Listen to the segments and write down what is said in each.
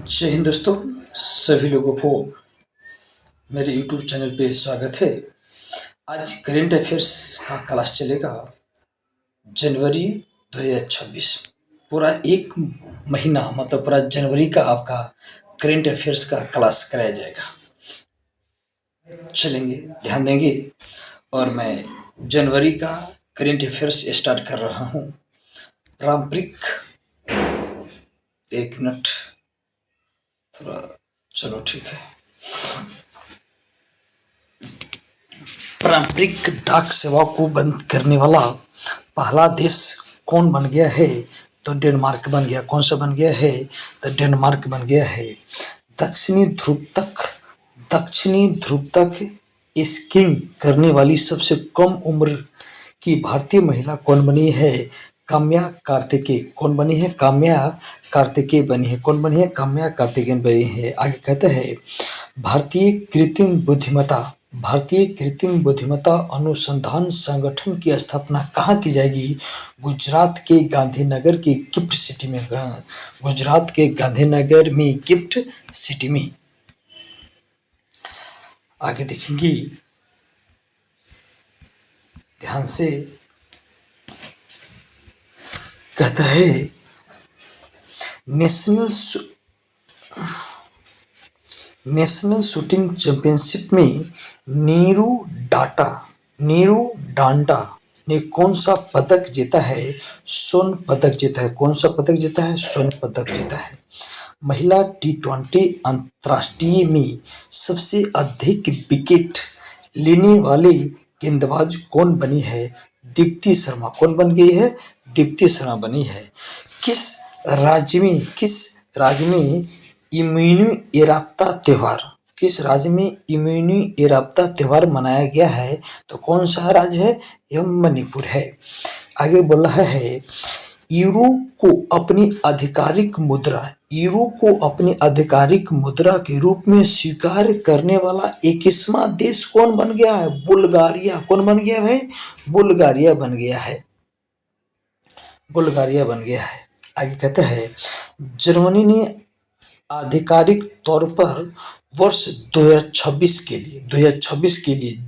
जय हिंद दोस्तों। सभी लोगों को मेरे यूट्यूब चैनल पे स्वागत है। आज करेंट अफेयर्स का क्लास चलेगा। जनवरी 2026 पूरा एक महीना मतलब पूरा जनवरी का आपका करेंट अफेयर्स का क्लास कराया जाएगा। चलेंगे, ध्यान देंगे। और मैं जनवरी का करेंट अफेयर्स स्टार्ट कर रहा हूँ। पारंपरिक, एक मिनट, थोड़ा, चलो ठीक है। पारंपरिक डाक सेवा को बंद करने वाला पहला देश कौन बन गया है? तो डेनमार्क बन गया। कौन सा बन गया है? तो डेनमार्क बन गया है। दक्षिणी ध्रुव तक स्कीइंग करने वाली सबसे कम उम्र की भारतीय महिला कौन बनी है? काम्या कार्तिकेय। कौन बनी है? काम्या कार्तिकेय बनी है। कौन बनी है? काम्या कार्तिकेय बनी है। आगे कहते हैं भारतीय कृत्रिम बुद्धिमत्ता अनुसंधान संगठन की स्थापना कहाँ की जाएगी? गुजरात के गांधीनगर की गिफ्ट सिटी में। गुजरात के गांधीनगर में गिफ्ट सिटी में। आगे देखेंगे ध्यान से। कहता है नेशनल शूटिंग चैंपियनशिप में नीरू डांडा ने कौन सा पदक जीता है? स्वर्ण पदक जीता है। कौन सा पदक जीता है? स्वर्ण पदक जीता है। महिला टी20 अंतर्राष्ट्रीय में सबसे अधिक विकेट लेने वाले गेंदबाज कौन बनी है? दीप्ति शर्मा। कौन बन गई है? दीप्ति शर्मा बनी है। किस राज्य में इम्यूनी एराप्ता त्योहार मनाया गया है? तो कौन सा राज्य है? यह मणिपुर है। आगे बोल रहा है यूरो को अपनी आधिकारिक मुद्रा के रूप में स्वीकार करने वाला 21वां देश कौन बन गया है? बुल्गारिया। कौन बन गया भाई? बुल्गारिया बन गया है। बुल्गारिया बन गया है। आगे कहते हैं जर्मनी ने आधिकारिक तौर पर वर्ष 2026 के लिए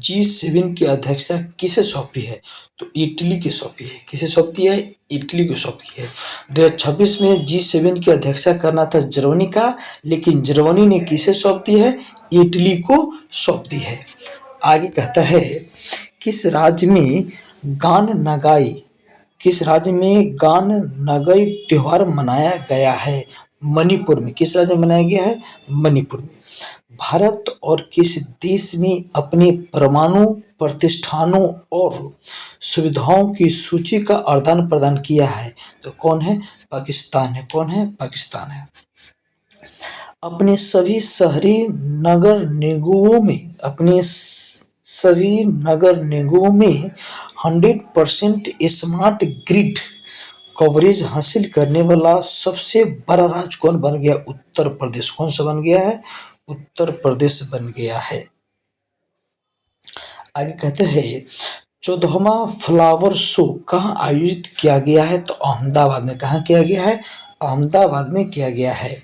G7 की अध्यक्षता किसे सौंपी है? तो इटली की सौंपी है। किसे सौंपी है? इटली को सौंपी है। 2026 में G7 की अध्यक्षता करना था जर्मनी का, लेकिन जर्मनी ने किसे सौंप दी है? इटली को सौंप दी है। आगे कहता है किस राज्य में गान नगई त्योहार मनाया गया है? मणिपुर में। किस राज्य में मनाया गया है? मणिपुर में। भारत और किस देश ने अपने परमाणु प्रतिष्ठानों और सुविधाओं की सूची का आदान प्रदान किया है? तो कौन है? पाकिस्तान है। कौन है? पाकिस्तान है। अपने सभी नगर निगमों में 100% स्मार्ट ग्रिड कवरेज हासिल करने वाला सबसे बड़ा राज्य कौन बन गया? उत्तर प्रदेश। कौन सा बन गया है? उत्तर प्रदेश बन गया है। आगे कहते हैं 14वां फ्लावर शो कहाँ आयोजित किया गया है? तो अहमदाबाद में। कहाँ किया गया है? अहमदाबाद में किया गया है।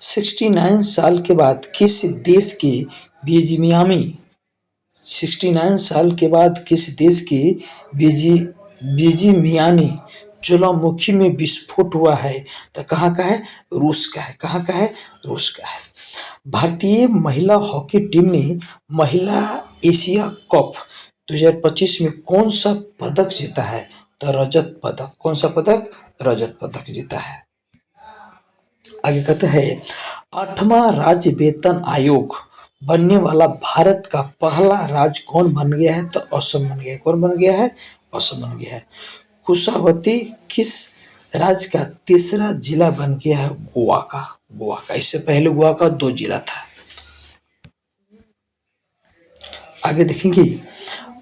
69 साल के बाद किस देश के बीजिमियानी ज्वालामुखी में विस्फोट हुआ है? तो कहाँ का है? रूस का है। कहाँ का है? रूस का है। भारतीय महिला हॉकी टीम ने महिला एशिया कप 2025 में कौन सा पदक जीता है? तो रजत पदक। कौन सा पदक? रजत पदक जीता है। आगे कहते हैं 8वां राज्य वेतन आयोग बनने वाला भारत का पहला राज्य कौन बन गया है? तो असम बन गया है। कौन बन गया है? असम बन गया है। कुशावती किस राज्य का तीसरा जिला बन गया है? गोवा का। इससे पहले गोवा का 2 जिला था। आगे देखेंगे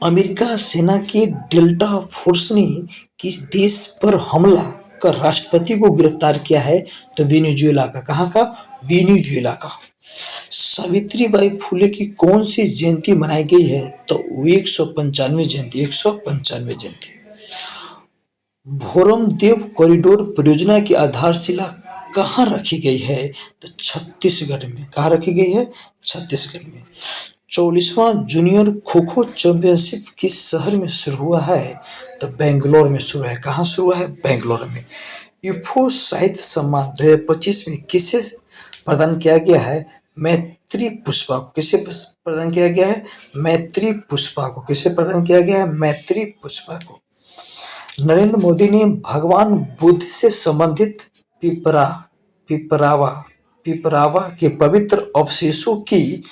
अमेरिका सेना की डेल्टा फोर्स ने किस देश पर हमला कर राष्ट्रपति को गिरफ्तार किया है? तो वेनेजुएला का। कहाँ का? वेनेजुएला का। सावित्रीबाई फुले की कौन सी जयंती मनाई गई है? तो 195 जयंती। भोरमदेव कॉरिडोर परियोजना की आधारशिला कहाँ रखी गई है? तो छत्तीसगढ़ में। कहाँ रखी गई है? छत्तीसगढ़ में। 44वां जूनियर खो खो चैंपियनशिप किस शहर में शुरू हुआ है? तो बेंगलोर में शुरू है। कहाँ शुरू हुआ है? बेंगलोर में। यूफो साहित्य सम्मान 2025 में किसे प्रदान किया गया है? मैत्री पुष्पा को। किसे प्रदान किया गया है? मैत्री पुष्पा को। किसे प्रदान किया गया है? मैत्री पुष्पा को। नरेंद्र मोदी ने भगवान बुद्ध से संबंधित पिपरा पिपरावा पिपरावा के पवित्र अवशेषों की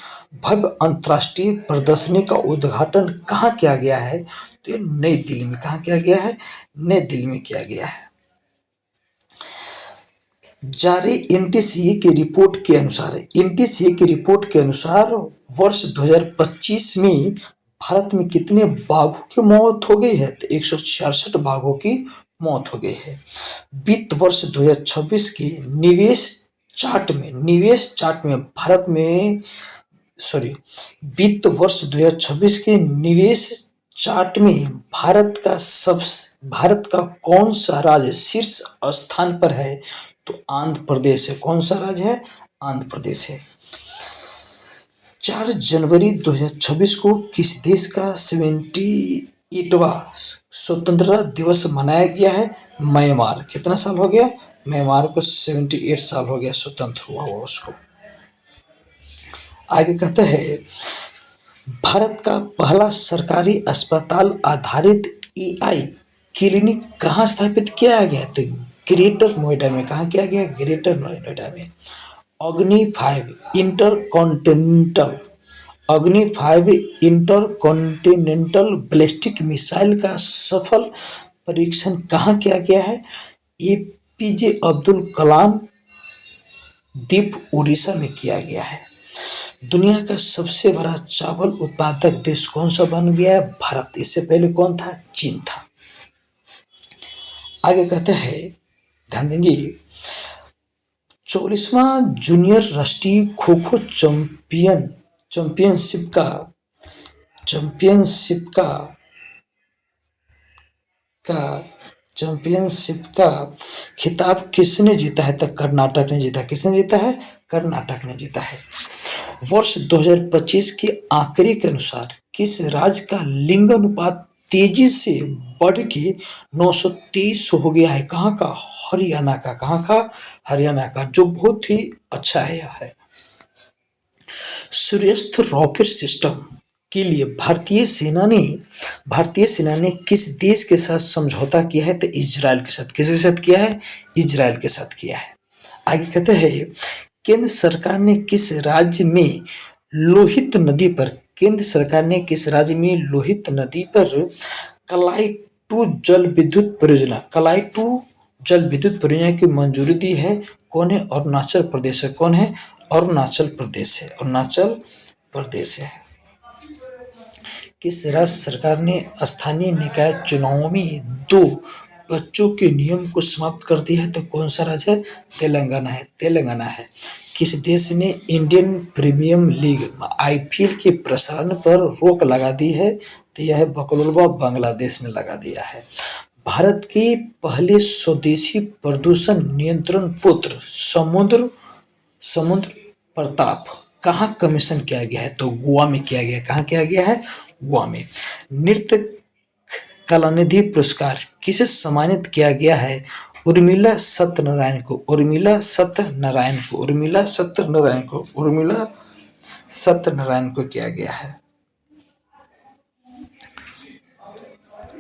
भव्य अंतर्राष्ट्रीय प्रदर्शनी का उद्घाटन कहाँ किया गया है? तो ये नई दिल्ली में। कहाँ किया गया है? नई दिल्ली में किया गया है। जारी एनटीसीए की रिपोर्ट के अनुसार वर्ष 2025 में भारत में कितने बाघों की मौत हो गई है? तो 166 बाघों की मौत हो गई है। वित्त वर्ष 2026 के निवेश चार्ट में भारत में सॉरी वित्त वर्ष 2026 के निवेश चार्ट में भारत का कौन सा राज्य शीर्ष स्थान पर है? तो आंध्र प्रदेश है। कौन सा राज्य है? आंध्र प्रदेश है। 4 जनवरी 2026 को किस देश का 78वां स्वतंत्रता दिवस मनाया गया है? म्यांमार। कितना साल हो गया? म्यांमार को 78 साल हो गया स्वतंत्र हुआ उसको। आगे कहते हैं भारत का पहला सरकारी अस्पताल आधारित एआई क्लिनिक कहाँ स्थापित किया गया? तो ग्रेटर नोएडा में। कहाँ किया गया? ग्रेटर नोएडा में। अग्नि 5 इंटरकॉन्टिनेंटल अग्नि 5 इंटरकॉन्टिनेंटल बैलिस्टिक मिसाइल का सफल परीक्षण कहाँ किया गया है? एपीजे अब्दुल कलाम द्वीप उड़ीसा में किया गया है। दुनिया का सबसे बड़ा चावल उत्पादक देश कौन सा बन गया है? भारत। इससे पहले कौन था? चीन था। आगे कहते हैं, ध्यान देंगे, 44वां जूनियर राष्ट्रीय खो खो चैंपियनशिप का का चैंपियनशिप का खिताब किसने जीता है? तो कर्नाटक ने जीता। किसने जीता है? कर्नाटक ने जीता है। वर्ष 2025 के आंकड़े के अनुसार किस राज्य का लिंग अनुपात तेजी से बढ़ के 923 हो गया है? कहाँ का? हरियाणा का। कहाँ का? हरियाणा का, जो बहुत ही अच्छा है। यह है सूर्यस्थ रॉकेट सिस्टम के लिए भारतीय सेना ने किस देश के साथ समझौता किया है? तो इजराइल के साथ। किसके साथ किया है? इजराइल के साथ किया है। आगे कहते हैं केंद्र सरकार ने किस राज्य में लोहित नदी पर कलाई टू जल विद्युत परियोजना की मंजूरी दी है? कौन है? अरुणाचल प्रदेश है। कौन है? अरुणाचल प्रदेश है। अरुणाचल प्रदेश है। किस राज्य सरकार ने स्थानीय निकाय चुनावों में 2 बच्चों के नियम को समाप्त कर दिया है? तो कौन सा राज्य है? तेलंगाना है। तेलंगाना है। किस देश ने इंडियन प्रीमियर लीग आईपीएल के प्रसारण पर रोक लगा दी है? तो यह बकलोलवा बांग्लादेश ने लगा दिया है। भारत के पहले स्वदेशी प्रदूषण नियंत्रण पुत्र समुद्र प्रताप कहाँ कमीशन किया गया है? तो गोवा में किया गया। कहाँ किया गया है? गोवा में। नृत्य कलानिधि पुरस्कार किसे सम्मानित किया गया है? उर्मिला सत्यनारायण को। उर्मिला सत्यनारायण को किया गया है।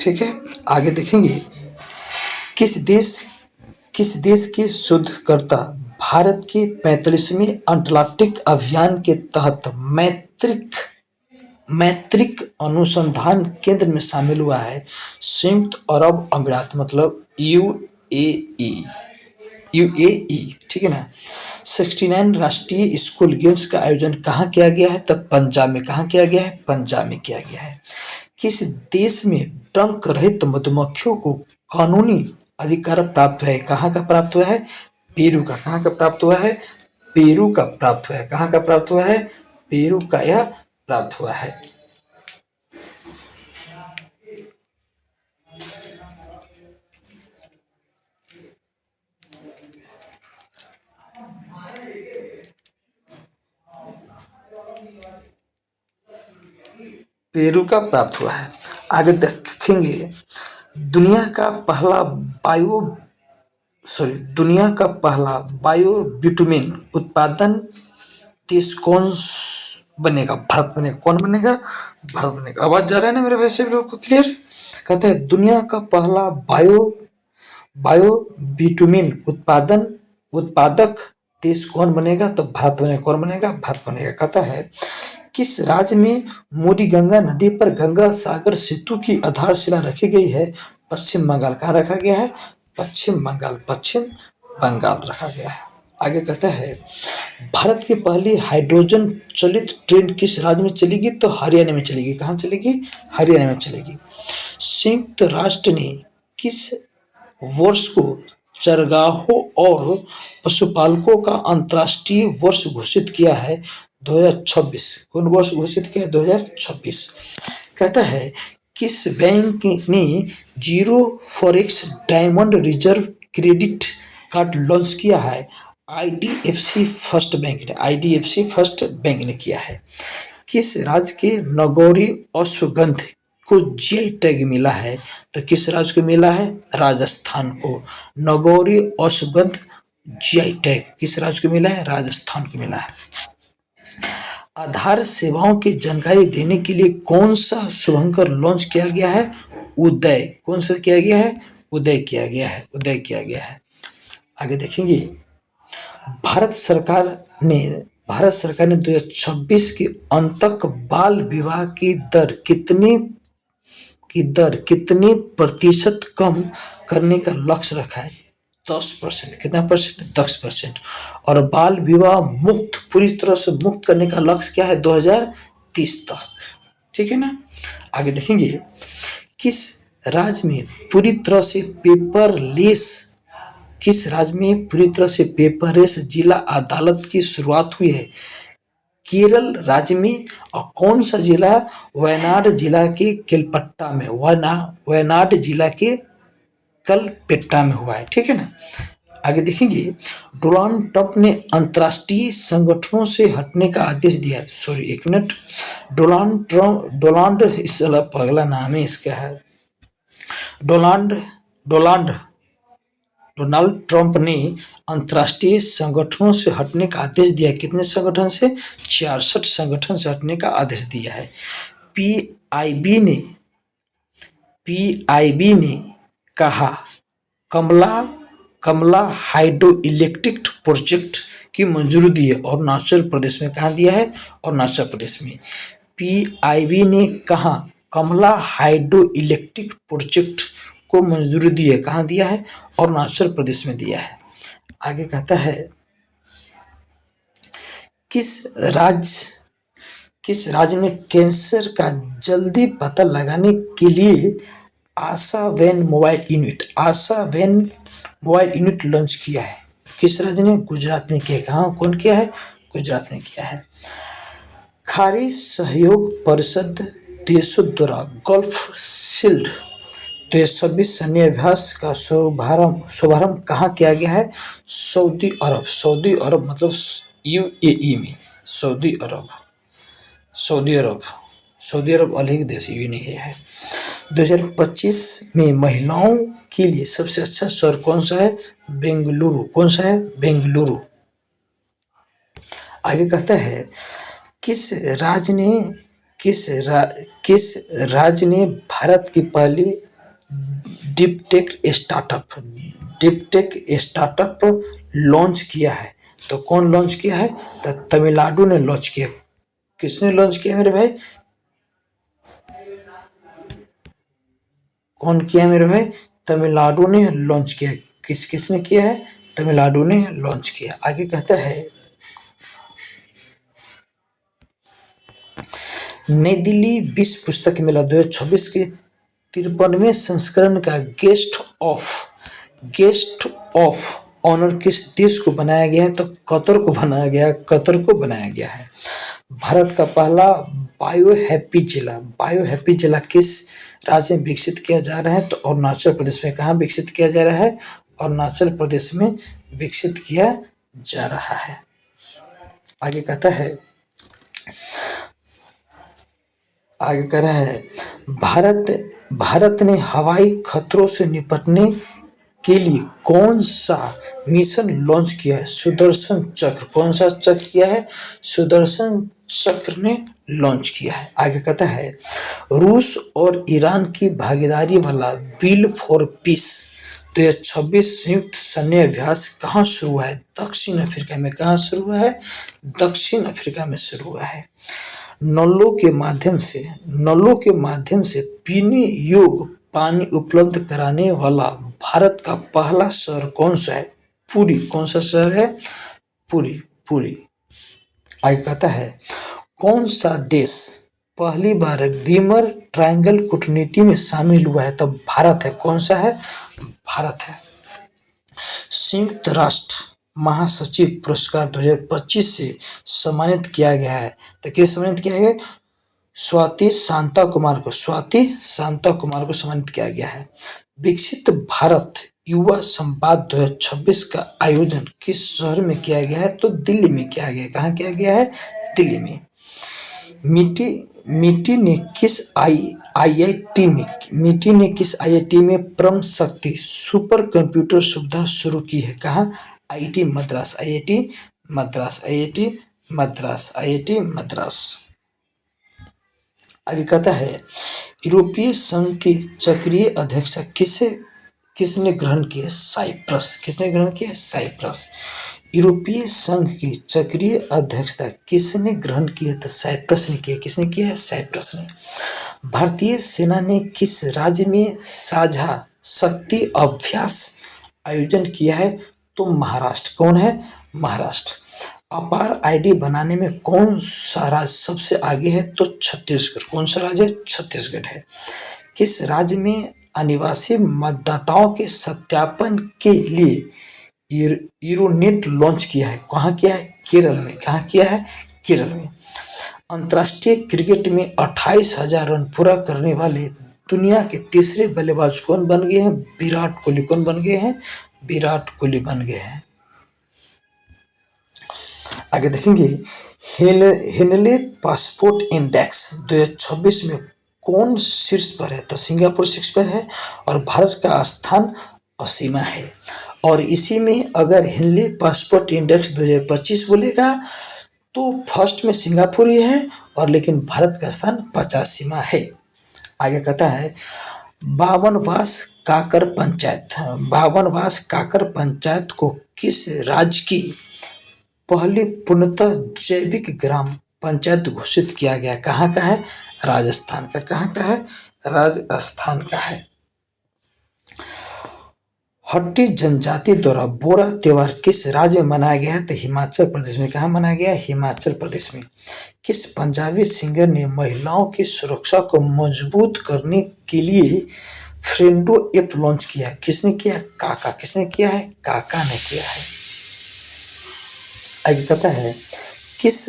ठीक है, आगे देखेंगे किस देश के शोधकर्ता भारत के 45वें अंटार्कटिक अभियान के तहत मैत्रिक अनुसंधान केंद्र में शामिल हुआ है? संयुक्त अरब अमीरात, मतलब यूएई। ठीक है ना। 69 राष्ट्रीय स्कूल गेम्स का आयोजन कहाँ किया गया है? तब पंजाब में। कहाँ किया गया है? पंजाब में किया गया है। किस देश में डंक रहित मधुमक्खियों को कानूनी अधिकार प्राप्त है? कहाँ का प्राप्त हुआ है? पेरू का। कहाँ का प्राप्त हुआ है? पेरू का प्राप्त हुआ है। कहाँ का प्राप्त हुआ है? पेरू का यह प्राप्त हुआ है। पेरू का प्राप्त हुआ है। आगे देखेंगे, दुनिया का पहला बायो दुनिया का पहला बायो बिटुमिन उत्पादन देश बनेगा? भारत बनेगा। कौन बनेगा? भारत बनेगा। आवाज जा रहा है ना मेरे वैसे भी लोग को क्लियर? कहते हैं दुनिया का पहला बायो बिटुमिन उत्पादक देश कौन बनेगा? तो भारत बनेगा। कौन बनेगा? भारत बनेगा। कहता है किस राज्य में मोरी गंगा नदी पर गंगा सागर सेतु की आधारशिला रखी गई है? पश्चिम बंगाल। कहाँ रखा गया है? पश्चिम बंगाल रखा गया है। आगे कहता है भारत की पहली हाइड्रोजन चलित ट्रेन किस राज्य में चलेगी? तो हरियाणा में चलेगी। कहाँ चलेगी? हरियाणा में चलेगी। संयुक्त राष्ट्र ने किस वर्ष को चरगाहों और पशुपालकों का अंतर्राष्ट्रीय वर्ष घोषित किया है? 2026। कौन वर्ष घोषित किया है? 2026। कहता है किस बैंक ने zero forex diamond reserve credit card launch किया है? आईडीएफसी फर्स्ट बैंक ने किया है। किस राज्य के नगौरी अश्वगंध को जीआई टैग मिला है? तो किस राज्य को मिला है? राजस्थान को। नगौरी अश्वगंध जीआई टैग किस राज्य को मिला है? राजस्थान को मिला है। आधार सेवाओं की जानकारी देने के लिए कौन सा शुभंकर लॉन्च किया गया है? उदय। कौन सा किया गया है? उदय किया गया है। आगे देखेंगे भारत सरकार ने 2026 के अंत तक बाल विवाह की दर कितनी प्रतिशत कम करने का लक्ष्य रखा है? 10%। कितना परसेंट? 10%। और बाल विवाह पूरी तरह से मुक्त करने का लक्ष्य क्या है? 2030 तक। ठीक है ना? आगे देखेंगे किस राज्य में पूरी तरह से पेपरलेस जिला अदालत की शुरुआत हुई है? केरल राज्य में। और कौन सा जिला? वायनाड जिला के केलपट्टा में। वायनाड जिला के कलपेट्टा में हुआ है। ठीक है ना? आगे देखेंगे डोनाल्ड ट्रंप ने अंतर्राष्ट्रीय संगठनों से हटने का आदेश दिया। सॉरी एक मिनट, डोनाल्ड इस पगला नाम है इसका है। डोनाल्ड ट्रंप ने अंतर्राष्ट्रीय संगठनों से हटने का आदेश दिया। कितने संगठन से? 66 संगठन से हटने का आदेश दिया है। पीआईबी ने कहा कमला हाइड्रो इलेक्ट्रिक प्रोजेक्ट की मंजूरी दी है। अरुणाचल प्रदेश में। कहाँ दिया है? अरुणाचल प्रदेश में। पीआईबी ने कहा कमला हाइड्रो इलेक्ट्रिक प्रोजेक्ट को मंजूरी दी है। कहाँ दिया है? अरुणाचल प्रदेश में दिया है। आगे कहता है किस राज्य ने कैंसर का जल्दी पता लगाने के लिए आशा वैन मोबाइल यूनिट लॉन्च किया है? किस राज्य ने? गुजरात ने किया। कहाँ? कौन किया है? गुजरात ने किया है। खाड़ी सहयोग परिषद देशों द्वारा गल्फ शील्ड 2026 सैन्य अभ्यास का शुभारंभ कहाँ किया गया है? सऊदी अरब मतलब यूएई में। सऊदी अरब अलग देश, यूएई नहीं है। 2025 में महिलाओं के लिए सबसे अच्छा शहर कौन सा है? बेंगलुरु। कौन सा है? बेंगलुरु। आगे कहता है किस राज्य ने भारत की पहली डीप टेक स्टार्टअप लॉन्च किया है? तो कौन लॉन्च किया है? तो तमिलनाडु ने लॉन्च किया। किसने लॉन्च किया मेरे भाई? कौन किया मेरे भाई? तमिलनाडु ने लॉन्च किया। किसने किया है? तमिलनाडु ने लॉन्च किया। आगे कहता है नई दिल्ली विश्व पुस्तक मेला 2026 के 53वें संस्करण का गेस्ट ऑफ ऑनर किस देश को बनाया गया है? तो कतर को बनाया गया है। भारत का पहला बायो हैप्पी जिला किस राज्य में विकसित किया जा रहा है? तो अरुणाचल प्रदेश में। कहाँ विकसित किया जा रहा है? अरुणाचल प्रदेश में विकसित किया जा रहा है। आगे कहता है आगे कह रहा है भारत भारत ने हवाई खतरों से निपटने के लिए कौन सा मिशन लॉन्च किया है? सुदर्शन चक्र। कौन सा चक्र किया है? सुदर्शन चक्र ने लॉन्च किया है। आगे कहता है रूस और ईरान की भागीदारी वाला बिल फॉर पीस 2026 संयुक्त सैन्य अभ्यास कहाँ शुरू हुआ है? दक्षिण अफ्रीका में। कहाँ शुरू हुआ है? दक्षिण अफ्रीका में शुरू हुआ है। नलों के माध्यम से पीने योग्य पानी उपलब्ध कराने वाला भारत का पहला शहर कौन सा है? पुरी। कौन सा शहर है? पुरी। पुरी। आगे कहता है कौन सा देश पहली बार बीमर ट्रायंगल कूटनीति में शामिल हुआ है? तब भारत है। कौन सा है? भारत है। संयुक्त राष्ट्र महासचिव पुरस्कार 2025 से सम्मानित किया गया है। तो किस सम्मानित किया गया? स्वाति शांता कुमार को सम्मानित किया गया है। विकसित भारत युवा संवाद 2026 का आयोजन किस शहर में किया गया है? तो दिल्ली में किया गया है। कहाँ किया गया है? दिल्ली में। मिट्टी ने किस आईआईटी में परम शक्ति सुपर कंप्यूटर सुविधा शुरू की है? कहाँ? आईआईटी मद्रास। आईआईटी मद्रास। आगे कहता है यूरोपीय संघ की चक्रीय अध्यक्षता किसने ग्रहण की है? साइप्रस। किसने ग्रहण की है? साइप्रस। यूरोपीय संघ की चक्रीय अध्यक्षता किसने ग्रहण की है? तो साइप्रस ने की है। किसने किया है? साइप्रस ने। भारतीय सेना ने किस राज्य में साझा शक्ति अभ्यास आयोजन किया है? तो महाराष्ट्र। कौन है? महाराष्ट्र। अपार आईडी बनाने में कौन सा राज्य सबसे आगे है? तो छत्तीसगढ़। कौन सा राज्य है? छत्तीसगढ़ है। किस राज्य में अनिवासी मतदाताओं के सत्यापन के लिए यूरोनेट लॉन्च किया है? कहाँ किया है? केरल में। कहाँ किया है? केरल में। अंतर्राष्ट्रीय क्रिकेट में 28,000 रन पूरा करने वाले दुनिया के तीसरे बल्लेबाज कौन बन गए हैं? विराट कोहली। कौन बन गए हैं? विराट कोहली बन गए हैं। आगे देखेंगे हेनले पासपोर्ट इंडेक्स 2026 में कौन शीर्ष पर है? तो सिंगापुर शीर्ष पर है और भारत का स्थान 80वां है। और इसी में अगर हेनले पासपोर्ट इंडेक्स 2025 बोलेगा तो फर्स्ट में सिंगापुर ही है और लेकिन भारत का स्थान 85वां है। आगे कहता है बावनवास काकर पंचायत को किस राज्य की पहली पूर्णतः जैविक ग्राम पंचायत घोषित किया गया? कहाँ का है? राजस्थान का। कहाँ का है? राजस्थान का है। हट्टी जनजाति द्वारा बोरा त्योहार किस राज्य में मनाया गया है? तो हिमाचल प्रदेश में। कहाँ मनाया गया है? हिमाचल प्रदेश में। किस पंजाबी सिंगर ने महिलाओं की सुरक्षा को मजबूत करने के लिए फ्रेंडो ऐप लॉन्च किया? किसने किया? काका। किसने किया है? काका ने किया है। आगे कहता है किस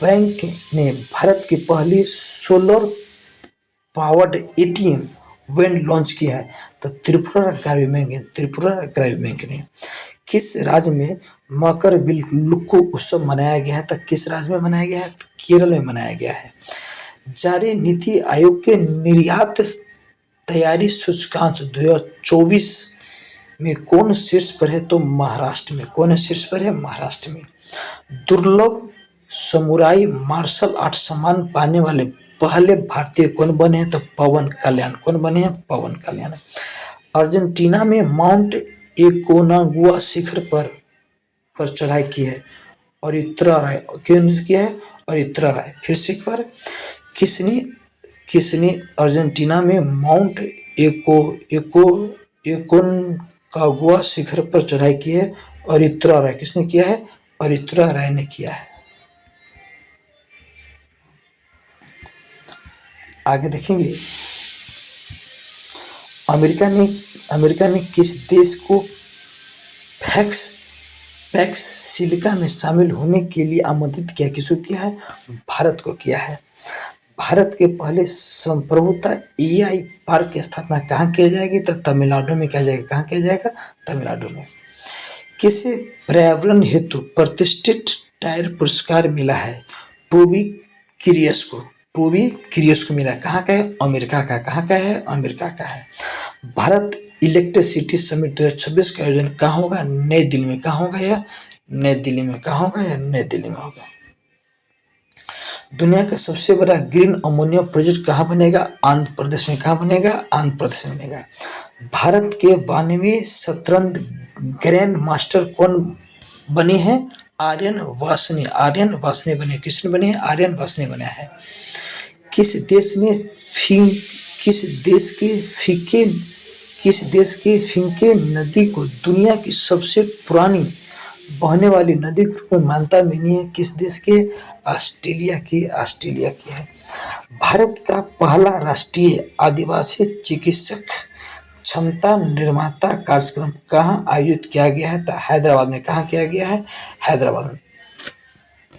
बैंक ने भारत की पहली solar powered ATM van launch किया है? तो त्रिपुरा ग्रामीण बैंक ने। किस राज्य में मकर बिल्लुक्कू उत्सव मनाया गया है? तो किस राज्य में मनाया गया है? तो केरल में मनाया गया है। जारी नीति आयोग के निर्यात तैयारी सूचकांक 2024 में कौन शीर्ष पर है? तो महाराष्ट्र में। कौन शीर्ष पर है? महाराष्ट्र में। दुर्लभ समुराई मार्शल आर्ट सम्मान पाने वाले पहले भारतीय कौन बने हैं? तो पवन कल्याण। कौन बने हैं? पवन कल्याण। अर्जेंटीना में माउंट एकोनागुआ शिखर पर चढ़ाई की है और किया है और राय फिर से एक बार किसने अर्जेंटीना में माउंट एकोनकागुआ शिखर पर चढ़ाई की है? और राय किसने किया है? और राय ने किया है। आगे देखेंगे अमेरिका ने किस देश को पैक्स सिलिका में शामिल होने के लिए आमंत्रित किया? किसको किया है? भारत को किया है। भारत के पहले संप्रभुता एआई पार्क की स्थापना कहाँ किया जाएगी? तो तमिलनाडु में किया जाएगा। कहाँ किया जाएगा? तमिलनाडु में। किसे पर्यावरण हेतु प्रतिष्ठित टायर पुरस्कार मिला है? टोबी क्यूरियस को। पूर्वी क्रियस को मिला, कहाँ का है, अमेरिका का, कहाँ का है, अमेरिका का है। भारत इलेक्ट्रिसिटी समिट 2026 का आयोजन कहाँ होगा, नई दिल्ली में, कहाँ होगा या नई दिल्ली में, कहाँ होगा या नई दिल्ली में होगा। दुनिया का सबसे बड़ा ग्रीन अमोनिया प्रोजेक्ट कहाँ बनेगा, आंध्र प्रदेश में, कहाँ बनेगा, आंध्र प्रदेश में बनेगा। भारत के 92वें शतरंज ग्रैंड मास्टर कौन बने हैं, आर्यन वासनी, आर्यन वासनी बने, किसने बने हैं, आर्यन वासनी बना है। किस देश में फिंग किस देश के फीके किस देश के फिंके नदी को दुनिया की सबसे पुरानी बहने वाली नदी के रूप में मान्यता मिली है, किस देश के, ऑस्ट्रेलिया की है। भारत का पहला राष्ट्रीय आदिवासी चिकित्सक क्षमता निर्माता कार्यक्रम कहाँ आयोजित किया गया है, तो हैदराबाद में, कहाँ किया गया है, हैदराबाद में।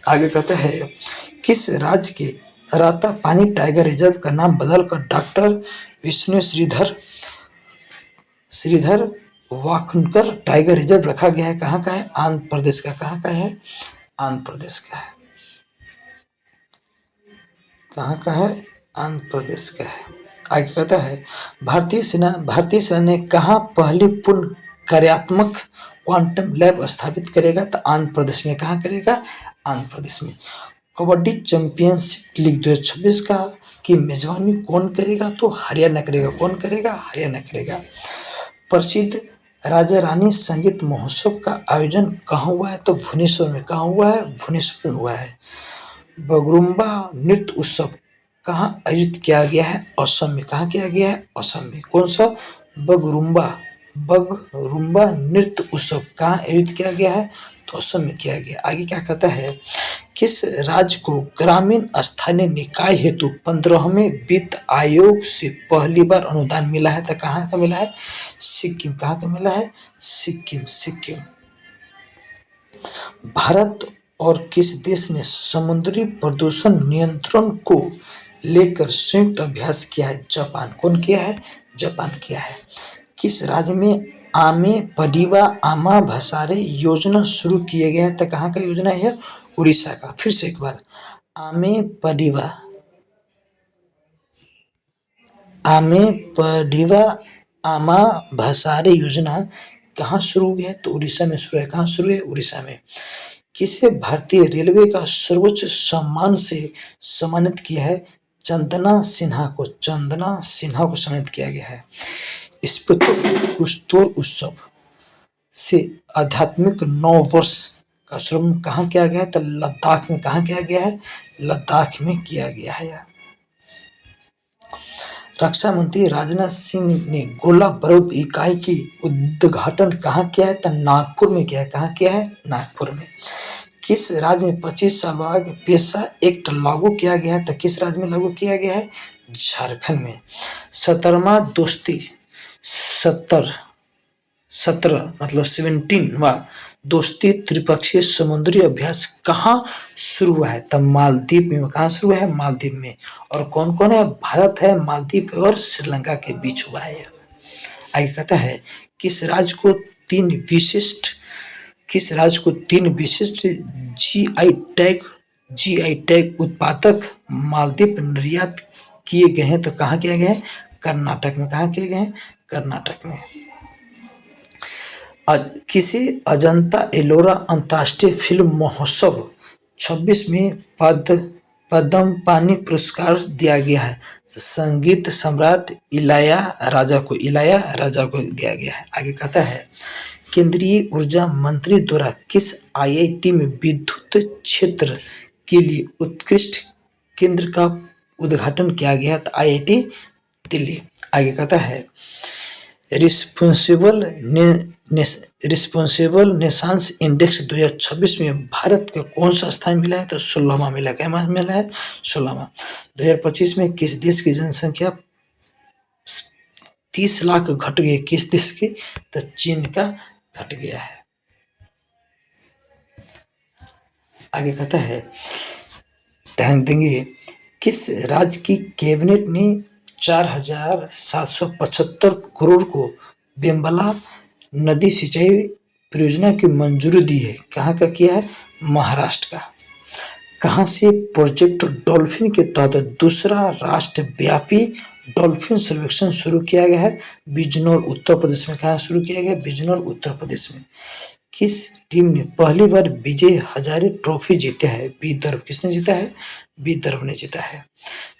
आगे कहते हैं किस राज्य के राता पानी टाइगर रिजर्व का नाम बदलकर doctor Vishnu Shridhar Wakankar tiger reserve रखा गया है, कहाँ का है, आंध्र प्रदेश का, कहाँ का है, आंध्र प्रदेश का है, कहाँ का है, आंध्र प्रदेश का है। आगे कहता है भारतीय सेना ने कहाँ पहली पूर्ण कार्यात्मक क्वांटम लैब स्थापित करेगा, तो आंध्र प्रदेश में, कहाँ करेगा, आंध्र प्रदेश में। कबड्डी चैंपियनशिप लीग 2026 का की मेजबानी कौन करेगा, तो हरियाणा करेगा, कौन करेगा, हरियाणा करेगा। प्रसिद्ध राजा रानी संगीत महोत्सव का आयोजन कहाँ हुआ है, तो भुवनेश्वर में, कहाँ हुआ है, भुवनेश्वर में हुआ है। बगरुम्बा नृत्य उत्सव कहाँ आयोजित किया गया है, असम में, कहाँ किया गया है, असम में। कौन सा, बगरुम्बा नृत्य उत्सव कहाँ आयोजित किया गया है, तो असम में किया गया। आगे क्या कहता है किस राज्य को ग्रामीण स्थानीय निकाय हेतु 15वें वित्त आयोग से पहली बार अनुदान मिला है, तो कहाँ का मिला है, सिक्किम, कहाँ का मिला है, सिक्किम। भारत और किस देश ने समुद्री प्रदूषण नियंत्रण को लेकर संयुक्त अभ्यास किया है, जापान, कौन किया है, जापान किया है। किस राज्य में आमे पडिवा आमा भसारे योजना शुरू किया गया है, तो कहाँ का योजना है, उड़ीसा का। फिर से एक बार, आमे पडिवा आमा भसारे योजना कहाँ शुरू हुई है, तो उड़ीसा में शुरू है, कहाँ शुरू है, उड़ीसा में। किसे भारतीय रेलवे का सर्वोच्च सम्मान से सम्मानित किया है, चंदना सिन्हा को सम्मानित किया गया है। स्पुतोर उत्सव से आध्यात्मिक 9 वर्ष का शुभारंभ कहाँ किया गया है, तो लद्दाख में, कहाँ किया गया है, लद्दाख में किया गया है। रक्षा मंत्री राजनाथ सिंह ने गोला बारूद इकाई की उद्घाटन कहाँ किया है, तो नागपुर में किया है, कहाँ किया है, नागपुर में। किस राज्य में 25 साल बाद पेशा एक्ट लागू किया गया है, तो किस राज्य में लागू किया गया है, झारखंड में। 17वां दोस्ती 17 मतलब 17वां दोस्ती त्रिपक्षीय समुद्री अभ्यास कहाँ शुरू हुआ है, तब मालदीव में, कहाँ शुरू है, मालदीव में। और कौन कौन है, भारत है, मालदीव और श्रीलंका के बीच हुआ है। आगे कहता है किस राज्य को तीन विशिष्ट जीआई टैग उत्पादक मालदीव निर्यात किए गए हैं, तो कहाँ किए गए हैं, कर्नाटक में, कहाँ किए गए हैं, कर्नाटक में। किसी अजंता एलोरा अंतर्राष्ट्रीय फिल्म महोत्सव 26 में पद्म पानी पुरस्कार दिया गया है, संगीत सम्राट इलाया राजा को दिया गया है। आगे कहता है केंद्रीय ऊर्जा मंत्री द्वारा किस आईआईटी में विद्युत क्षेत्र के लिए उत्कृष्ट केंद्र का उद्घाटन किया गया, तो आईआईटी दिल्ली। आगे कहता है रिस्पॉन्सिबल नेशंस इंडेक्स 2026 में भारत का कौन सा स्थान मिला है, तो 16वां मिला। क्या मिला है, 16वां। 2025 में किस देश की जनसंख्या 30 लाख घट गई, किस देश की, तो चीन का घट गया है। आगे कहता है ध्यान देंगे किस राज्य की कैबिनेट ने 4,775 करोड़ को बेम्बला नदी सिंचाई परियोजना की मंजूरी दी है, कहाँ का किया है, महाराष्ट्र का। कहाँ से प्रोजेक्ट डॉल्फिन के तहत दूसरा राष्ट्रव्यापी डॉल्फिन सर्वेक्षण शुरू किया गया है? बिजनौर उत्तर प्रदेश में। कहाँ शुरू किया गया? बिजनौर उत्तर प्रदेश में। किस टीम ने पहली बार विजय हजारे ट्रॉफी जीता है? विदर्भ। किसने जीता है? विदर्भ ने जीता है।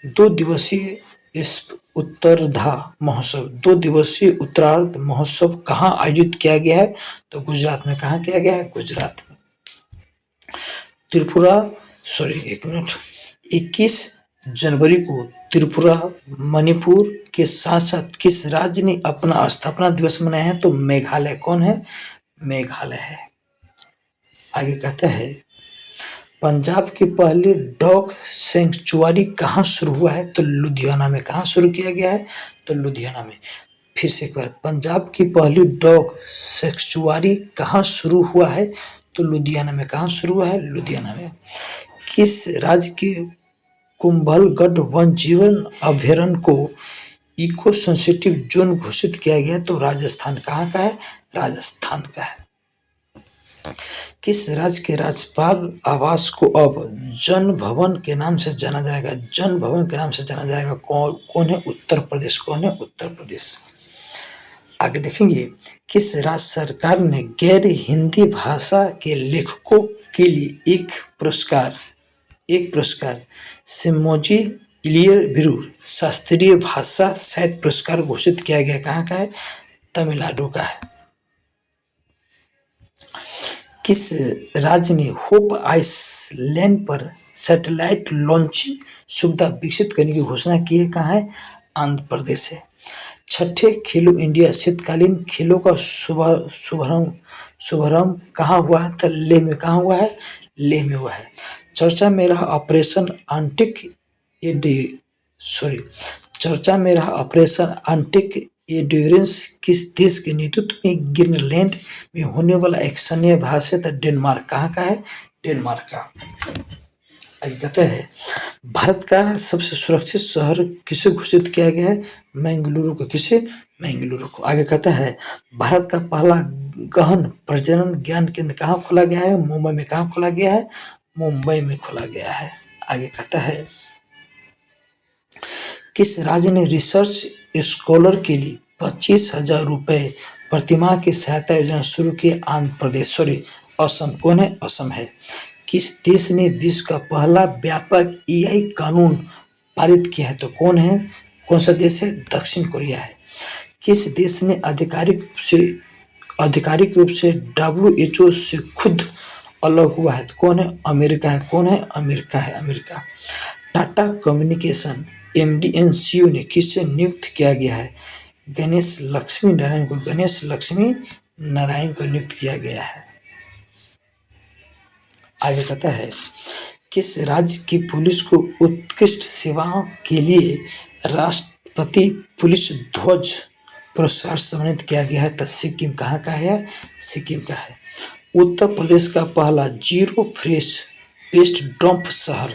2 दिवसीय इस उत्तरार्ध महोत्सव 2 दिवसीय उत्तरार्ध महोत्सव कहाँ आयोजित किया गया है? तो गुजरात में। कहाँ किया गया है? गुजरात में। त्रिपुरा सॉरी एक मिनट 21 जनवरी को त्रिपुरा मणिपुर के साथ साथ किस राज्य ने अपना स्थापना दिवस मनाया है? तो मेघालय। कौन है? मेघालय है। आगे कहता है पंजाब की पहली डॉग सेंचुरी कहाँ शुरू हुआ है? तो लुधियाना में। कहाँ शुरू किया गया है? तो लुधियाना में। फिर से एक बार, पंजाब की पहली डॉग सेंचुरी कहाँ शुरू हुआ है? तो लुधियाना में। कहाँ शुरू हुआ है? लुधियाना में। किस राज्य के कुंभलगढ़ वन जीवन अभयारण्य को इको सेंसिटिव जोन घोषित किया गया? तो राजस्थान। कहाँ का है? राजस्थान का है। किस राज्य के राज्यपाल आवास को अब जन भवन के नाम से जाना जाएगा? जन भवन के नाम से जाना जाएगा। कौन है? उत्तर प्रदेश। कौन है? उत्तर प्रदेश। आगे देखेंगे किस राज्य सरकार ने गैर हिंदी भाषा के लेखकों के लिए एक पुरस्कार सिमोजी इलियर बिरु शास्त्रीय भाषा साहित्य पुरस्कार घोषित किया गया? कहाँ का है? तमिलनाडु का है। किस राज्य ने होप आइसलैंड पर सैटेलाइट लॉन्चिंग सुविधा विकसित करने की घोषणा की है? कहाँ है? आंध्र प्रदेश है। छठे खेलो इंडिया शीतकालीन खेलों का शुभारंभ कहाँ हुआ है? तो लेह में। कहाँ हुआ है? लेह में हुआ है। चर्चा में रहा ऑपरेशन आर्कटिक एंड्योरेंस किस देश के नेतृत्व में ग्रीनलैंड में होने वाला एक सैन्य अभ्यास है? तो डेनमार्क। कहाँ का है? डेनमार्क का। आगे कहते हैं भारत का सबसे सुरक्षित शहर किसे घोषित किया गया है? बेंगलुरु को। किसे? बेंगलुरु को। आगे कहता है भारत का पहला गहन प्रजनन ज्ञान केंद्र कहाँ खोला गया है? मुंबई में। कहाँ खोला गया है? मुंबई में खोला गया है। आगे कहता है किस राज्य ने रिसर्च स्कॉलर के लिए 25,000 रुपये प्रतिमाह की सहायता योजना शुरू की? आंध्र प्रदेश असम। कौन है? असम है। किस देश ने विश्व का पहला व्यापक एआई कानून पारित किया है? तो कौन सा देश है? दक्षिण कोरिया है। किस देश ने आधिकारिक रूप से WHO से खुद अलग हुआ है? तो कौन है? अमेरिका है। कौन है? अमेरिका है। America. Tata communication MD and CEO ने किससे नियुक्त किया गया है? गणेश लक्ष्मी नारायण को नियुक्त किया गया है। आगे कहता है किस राज्य की पुलिस को उत्कृष्ट सेवाओं के लिए राष्ट्रपति पुलिस ध्वज पुरस्कार सम्मानित किया गया है? तो सिक्किम। कहाँ का है? सिक्किम का है। उत्तर प्रदेश का पहला जीरो फ्रेश वेस्ट डंप शहर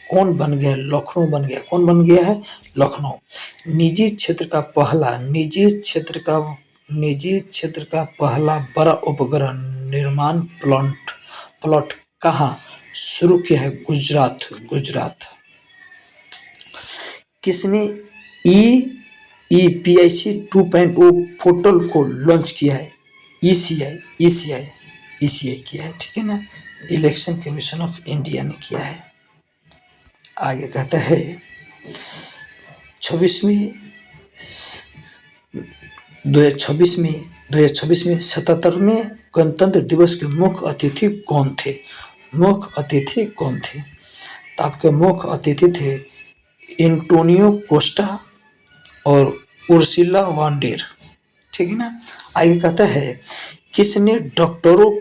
कौन बन गया? लखनऊ बन गया। कौन बन गया है? लखनऊ। निजी क्षेत्र का पहला बड़ा उपग्रह निर्माण प्लॉट कहाँ शुरू किया है? गुजरात। किसने EPIC 2.0 पोर्टल को लॉन्च किया है? ECI किया है। ठीक है ना? इलेक्शन कमीशन ऑफ इंडिया ने किया है। आगे कहता है 2026 में 77वें गणतंत्र दिवस के मुख्य अतिथि कौन थे? तो आपके मुख्य अतिथि थे एंटोनियो कोस्टा और उर्सुला वॉन डेर। ठीक है ना? आगे कहता है किसने डॉक्टरों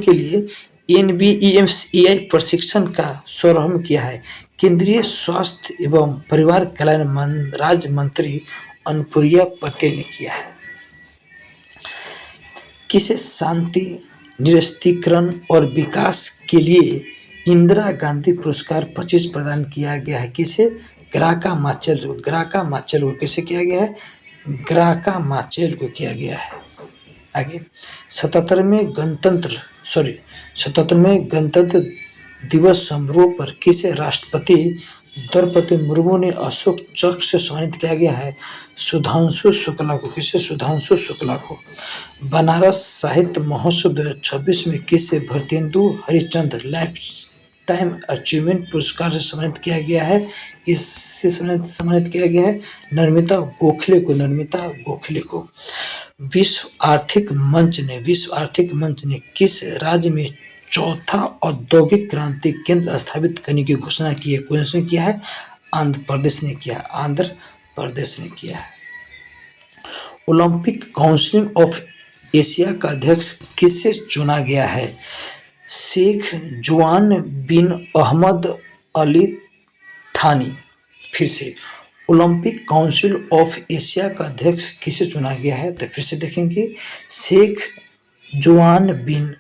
के लिए NBEMCI प्रशिक्षण का शुभारंभ किया है? केंद्रीय स्वास्थ्य एवं परिवार कल्याण राज्य मंत्री अनुप्रिया पटेल ने किया है। किसे शांति निरस्त्रीकरण और विकास के लिए इंदिरा गांधी पुरस्कार 25 प्रदान किया गया है? किसे? ग्राका माचेल को। किसे किया गया है? ग्राका माचेल को किया गया है। आगे 77वें गणतंत्र दिवस समारोह पर किसे राष्ट्रपति द्रौपदी मुर्मू ने अशोक चक्र से सम्मानित किया गया है? सुधांशु शुक्ला को। किसे? सुधांशु शुक्ला को। बनारस साहित्य महोत्सव 2026 में किसे Bharatendu Harishchandra life time achievement पुरस्कार से सम्मानित किया गया है? इससे सम्मानित किया गया है नर्मदा गोखले को। नर्मदा गोखले को। विश्व आर्थिक मंच ने किस राज्य में चौथा औद्योगिक क्रांति केंद्र स्थापित करने की घोषणा की है? कौन से किया है? आंध्र प्रदेश ने किया। आंध्र प्रदेश ने किया है। ओलंपिक काउंसिल ऑफ एशिया का अध्यक्ष किससे चुना गया है? शेख जुआन बिन अहमद अली थानी। फिर से, ओलंपिक काउंसिल ऑफ एशिया का अध्यक्ष किसे चुना गया है? तो फिर से देखेंगे, शेख जुआन बिन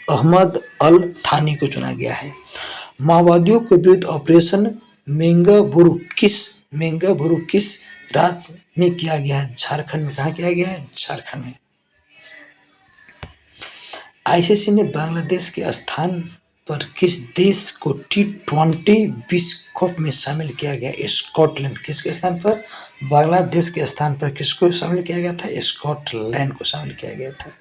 अहमद अल थानी को चुना गया है। माओवादियों के विरुद्ध ऑपरेशन मेंगाबुरु किस राज्य में किया गया है? झारखंड में। कहाँ किया गया है? झारखंड में। आईसीसी ने बांग्लादेश के स्थान पर किस देश को T20 विश्व कप में शामिल किया गया? स्कॉटलैंड। किसके स्थान पर? बांग्लादेश के स्थान पर किसको शामिल किया गया था? स्कॉटलैंड को शामिल किया गया था।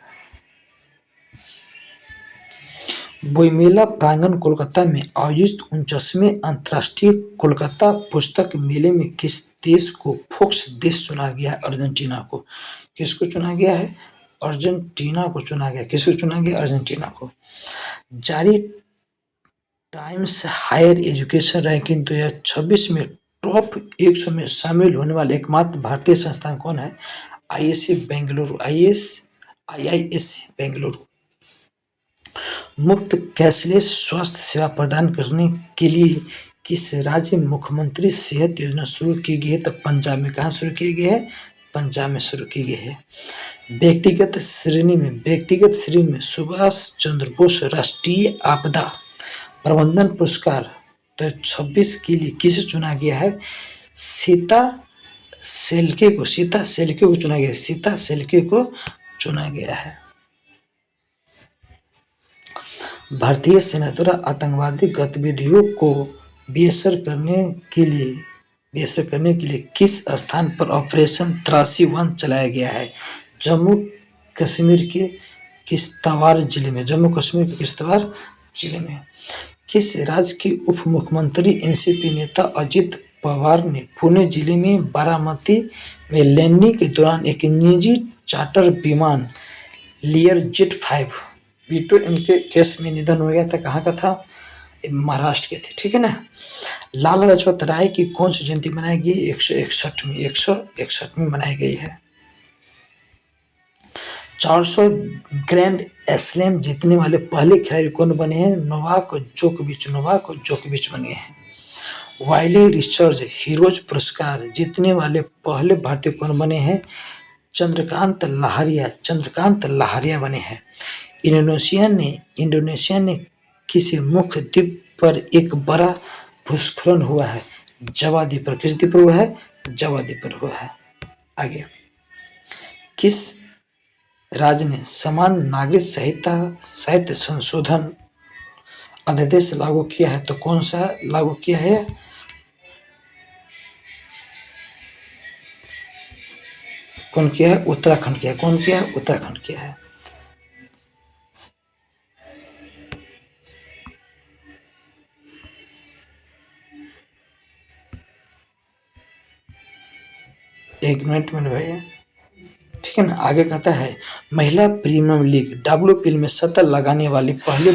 बोईमेला प्रांगण कोलकाता में आयोजित 49वें अंतर्राष्ट्रीय कोलकाता पुस्तक मेले में किस देश को फोक्स देश चुना गया है? अर्जेंटीना को। किसको चुना गया है? अर्जेंटीना को चुना गया। किसको चुना गया? अर्जेंटीना को। जारी टाइम्स हायर एजुकेशन रैंकिंग 2026 में टॉप 100 में शामिल होने वाले एकमात्र भारतीय संस्थान कौन है? आईआईएससी बेंगलुरु। मुफ्त कैशलेस स्वास्थ्य सेवा प्रदान करने के लिए किस राज्य में मुख्यमंत्री सेहत योजना शुरू की गई है? तो पंजाब में। कहाँ शुरू की गई है? पंजाब में शुरू की गई है। व्यक्तिगत श्रेणी में सुभाष चंद्र बोस राष्ट्रीय आपदा प्रबंधन पुरस्कार 2026 के लिए किसे चुना गया है? सीता सेल्के को चुना गया है। भारतीय सेना द्वारा आतंकवादी गतिविधियों को बेअसर करने के लिए किस स्थान पर ऑपरेशन 83-1 चलाया गया है? जम्मू कश्मीर के किश्तवाड़ जिले में। किस राज्य के उप मुख्यमंत्री एनसीपी नेता अजित पवार ने पुणे जिले में बारामती में लैंडिंग के दौरान एक निजी चार्टर विमान लियरजेट 5 B2 इनके केस में निधन हो गया था? कहाँ का था? महाराष्ट्र के थे। ठीक है ना। लाला लाजपत राय की कौन सी जयंती मनाई गई? 161वीं मनाई गई है। 400 ग्रैंड स्लैम जीतने वाले पहले खिलाड़ी कौन बने हैं? नोवाक जोकोविच बने हैं। वाइली रिचर्ड हीरोज पुरस्कार जीतने वाले पहले भारतीय कौन बने हैं? चंद्रकांत लहारिया बने हैं। इंडोनेशिया ने किसी मुख्य द्वीप पर एक बड़ा भूस्खलन हुआ है? जावा द्वीप पर। किस द्वीप पर हुआ है? जावा द्वीप पर हुआ है। आगे, किस राज्य ने समान नागरिक साहित्य संशोधन अध्यादेश लागू किया है? तो कौन सा लागू किया है? कौन किया है? उत्तराखंड किया है। कौन किया है? उत्तराखंड किया है। एक मिनट में भैया। ठीक है ना। आगे कहता है महिला प्रीमियर लीग WPL में शतक लगाने वाली पहले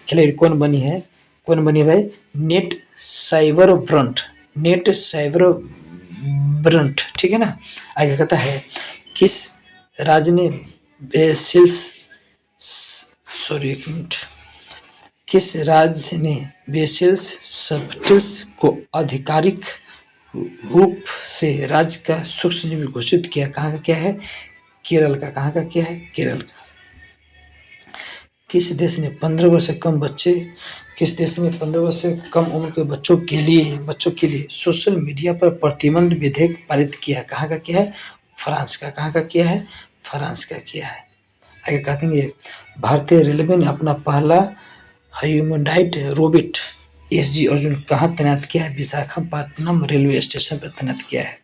खिलाड़ी कौन बनी है? भाई? नेट साइबरब्रंट। ठीक है ना। आगे कहता है किस राज्य ने बेसिल्स सब्टिल्स को आधिकारिक रूप से राज्य का सूक्ष्म जीव घोषित किया? कहाँ का क्या है? केरल का। कहाँ का क्या है? केरल का। किस देश में 15 वर्ष से कम उम्र के बच्चों के लिए सोशल मीडिया पर प्रतिबंध विधेयक पारित किया? कहाँ का क्या है? फ्रांस का। कहाँ का क्या है? फ्रांस का किया है। आगे कहते हैं भारतीय रेलवे ने अपना पहला ह्यूमनॉइड रोबोट एसजी अर्जुन कहाँ तैनात किया है? विशाखापट्टनम रेलवे स्टेशन पर तैनात किया है।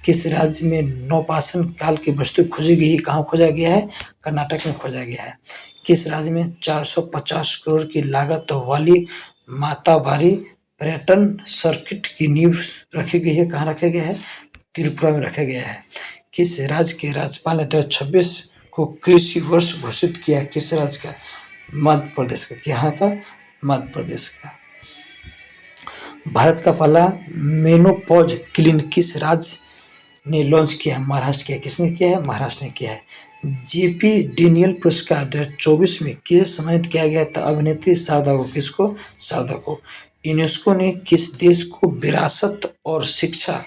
किस राज्य में नवपाषाण काल की वस्तु खोजी गई है? कहाँ खोजा गया है? कर्नाटक में खोजा गया है। किस राज्य में 450 करोड़ की लागत वाली मातावारी पर्यटन सर्किट की नींव रखी गई है? कहाँ रखा गया है? त्रिपुरा में रखा गया है। किस राज्य के राज्यपाल ने 2026 को कृषि वर्ष घोषित किया है? किस राज्य का? मध्य प्रदेश का। यहाँ का? मध्य प्रदेश का। भारत का पहला मेनोपॉज क्लिनिक किस राज्य ने लॉन्च किया है? महाराष्ट्र किया। किसने किया है? महाराष्ट्र ने किया है। जेपी डेनियल पुरस्कार 2024 में किसे सम्मानित किया गया था? अभिनेत्री शारदा को। किसको? शारदा को। यूनेस्को ने किस देश को विरासत और शिक्षा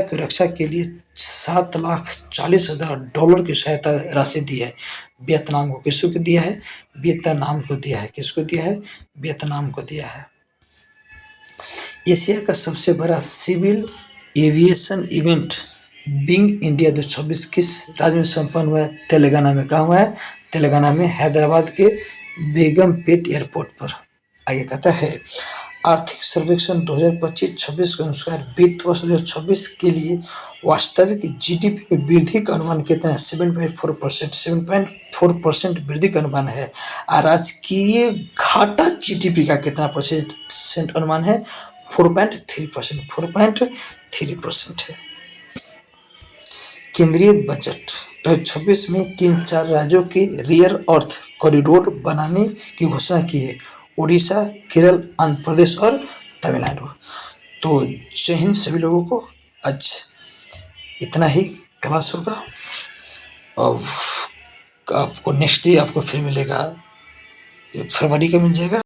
की रक्षा के लिए $7,40,000 की सहायता राशि दी है? वियतनाम को। किसको दिया है? वियतनाम को दिया है। किसको दिया है? वियतनाम को दिया है। एशिया का सबसे बड़ा civil aviation event wing India 2026 किस राज्य में संपन्न हुआ है? तेलंगाना में। कहाँ हुआ है? तेलंगाना में, हैदराबाद के बेगमपेट एयरपोर्ट पर। आगे कहता है आर्थिक सर्वेक्षण 2025-26 के अनुसार वित्त वर्ष 2026 के लिए वास्तविक जीडीपी में वृद्धि का अनुमान कितना है? 7.4% वृद्धि का अनुमान है। और राजकीय घाटा जीडीपी का कितना परसेंट अनुमान है? 4.3% है। केंद्रीय बजट 2026 में किन 4 राज्यों के रेयर अर्थ कॉरिडोर बनाने की घोषणा की है? उड़ीसा, केरल, आंध्र प्रदेश और तमिलनाडु। तो जय हिंद सभी लोगों को। आज इतना ही क्लास होगा और आपको नेक्स्ट डे आपको फिर मिलेगा, फरवरी का मिल जाएगा।